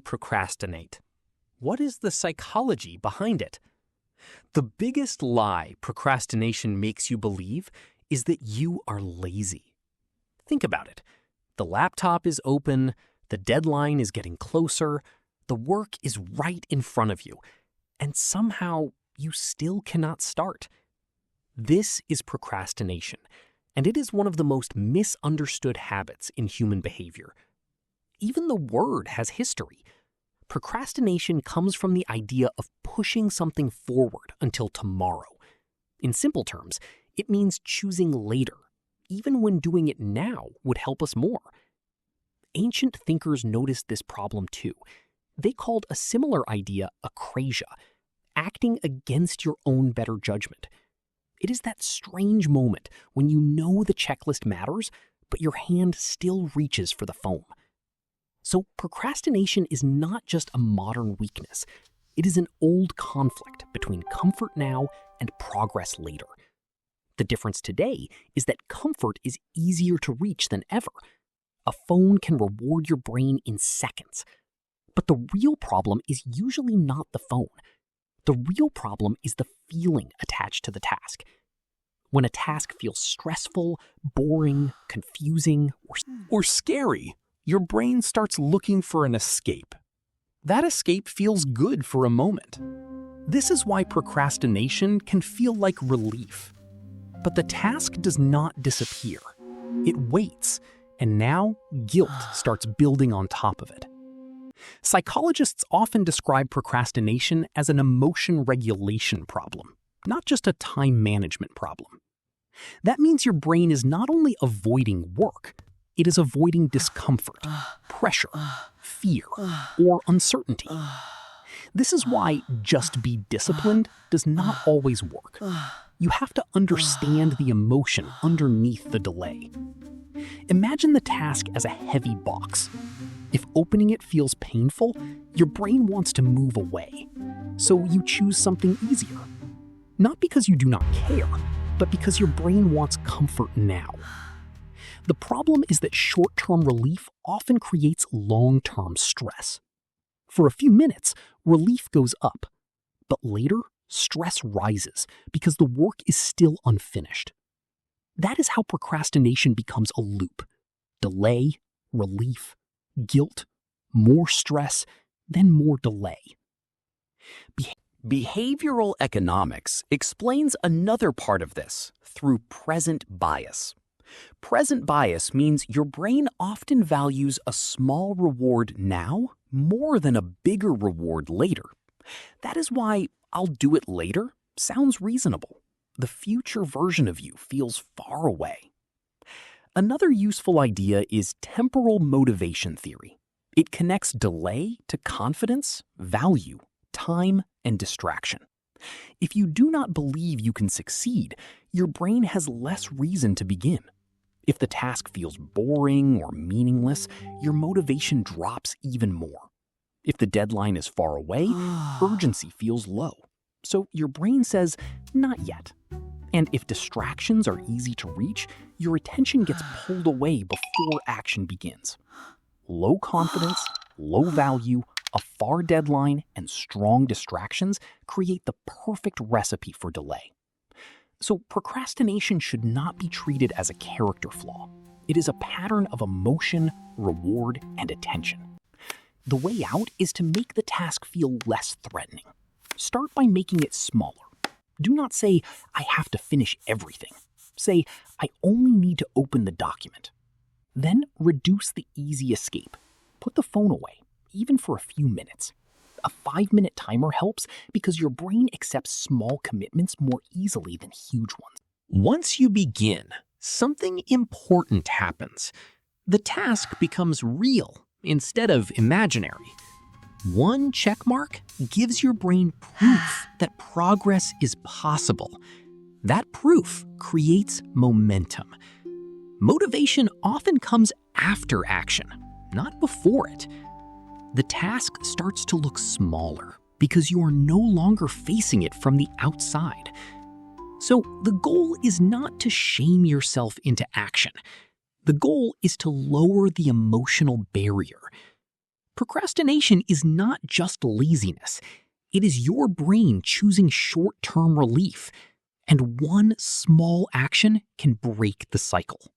Procrastinate. What is the psychology behind it? The biggest lie procrastination makes you believe is that you are lazy. Think about it. The laptop is open, the deadline is getting closer, the work is right in front of you, and somehow you still cannot start. This is procrastination, and it is one of the most misunderstood habits in human behavior. Even the word has history. Procrastination comes from the idea of pushing something forward until tomorrow. In simple terms, it means choosing later, even when doing it now would help us more. Ancient thinkers noticed this problem too. They called a similar idea akrasia, acting against your own better judgment. It is that strange moment when you know the checklist matters, but your hand still reaches for the phone. So procrastination is not just a modern weakness. It is an old conflict between comfort now and progress later. The difference today is that comfort is easier to reach than ever. A phone can reward your brain in seconds. But the real problem is usually not the phone. The real problem is the feeling attached to the task. When a task feels stressful, boring, confusing, or scary, your brain starts looking for an escape. That escape feels good for a moment. This is why procrastination can feel like relief. But the task does not disappear. It waits, and now guilt starts building on top of it. Psychologists often describe procrastination as an emotion regulation problem, not just a time management problem. That means your brain is not only avoiding work, it is avoiding discomfort, pressure, fear, or uncertainty. This is why just be disciplined does not always work. You have to understand the emotion underneath the delay. Imagine the task as a heavy box. If opening it feels painful, your brain wants to move away. So you choose something easier. Not because you do not care, but because your brain wants comfort now. The problem is that short-term relief often creates long-term stress. For a few minutes, relief goes up, but later, stress rises because the work is still unfinished. That is how procrastination becomes a loop. Delay, relief, guilt, more stress, then more delay. Behavioral economics explains another part of this through present bias. Present bias means your brain often values a small reward now more than a bigger reward later. That is why "I'll do it later" sounds reasonable. The future version of you feels far away. Another useful idea is temporal motivation theory. It connects delay to confidence, value, time, and distraction. If you do not believe you can succeed, your brain has less reason to begin. If the task feels boring or meaningless, your motivation drops even more. If the deadline is far away, urgency feels low. So your brain says, not yet. And if distractions are easy to reach, your attention gets pulled away before action begins. Low confidence, low value, a far deadline, and strong distractions create the perfect recipe for delay. So procrastination should not be treated as a character flaw. It is a pattern of emotion, reward, and attention. The way out is to make the task feel less threatening. Start by making it smaller. Do not say, "I have to finish everything." Say, "I only need to open the document." Then reduce the easy escape. Put the phone away, even for a few minutes. A 5-minute timer helps because your brain accepts small commitments more easily than huge ones. Once you begin, something important happens. The task becomes real instead of imaginary. One checkmark gives your brain proof that progress is possible. That proof creates momentum. Motivation often comes after action, not before it. The task starts to look smaller because you are no longer facing it from the outside. So the goal is not to shame yourself into action. The goal is to lower the emotional barrier. Procrastination is not just laziness. It is your brain choosing short-term relief, and one small action can break the cycle.